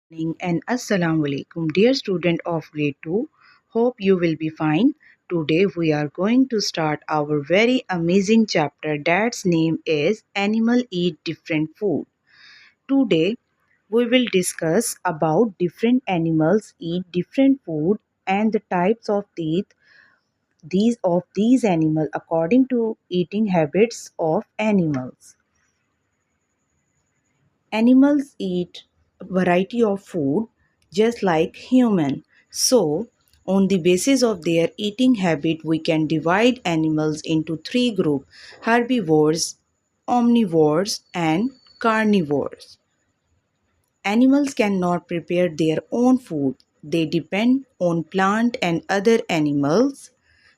Morning and Assalamu alaikum, dear student of grade 2. Hope you will be fine. Today we are going to start our very amazing chapter that's name is Animal Eat Different Food. Today we will discuss about different animals eat different food and the types of teeth these animals according to eating habits of animals. Animals eat a variety of food just like human. So, on the basis of their eating habit, we can divide animals into three groups: herbivores, omnivores, and carnivores. Animals cannot prepare their own food. They depend on plant and other animals.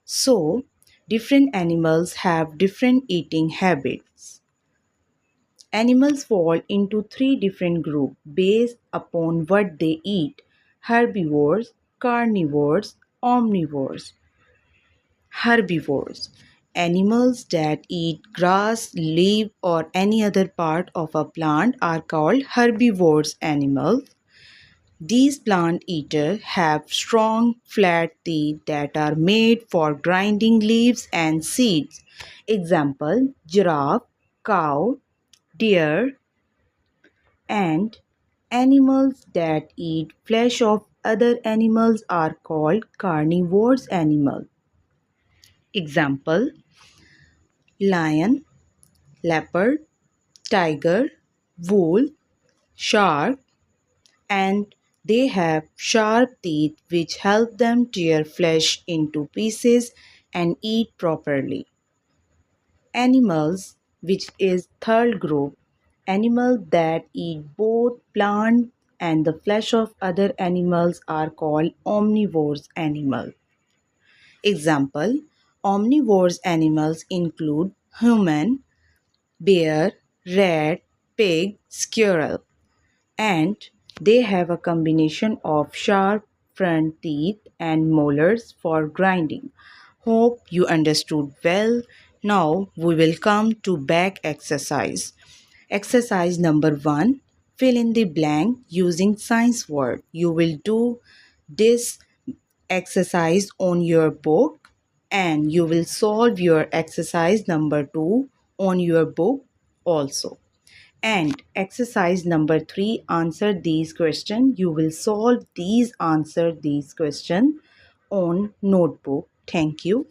So, different animals have different eating habits. Animals fall into three different groups based upon what they eat: herbivores, carnivores, omnivores. Herbivores: animals that eat grass, leaf, or any other part of a plant are called herbivorous animals. These plant eaters have strong, flat teeth that are made for grinding leaves and seeds. Example: giraffe, cow, deer, and animals that eat flesh of other animals are called carnivorous animals. Example: lion, leopard, tiger, wolf, shark, and they have sharp teeth which help them tear flesh into pieces and eat properly. Animals, which is third group, animals that eat both plant and the flesh of other animals are called omnivorous animals. Example: omnivorous animals include human, bear, rat, pig, squirrel, and they have a combination of sharp front teeth and molars for grinding. Hope you understood well. Now we will come to back exercise. Exercise number 1: fill in the blank using science word. You will do this exercise on your book and you will solve your exercise number 2 on your book also. And exercise number 3, answer these questions. You will solve these, answer these questions on notebook. Thank you.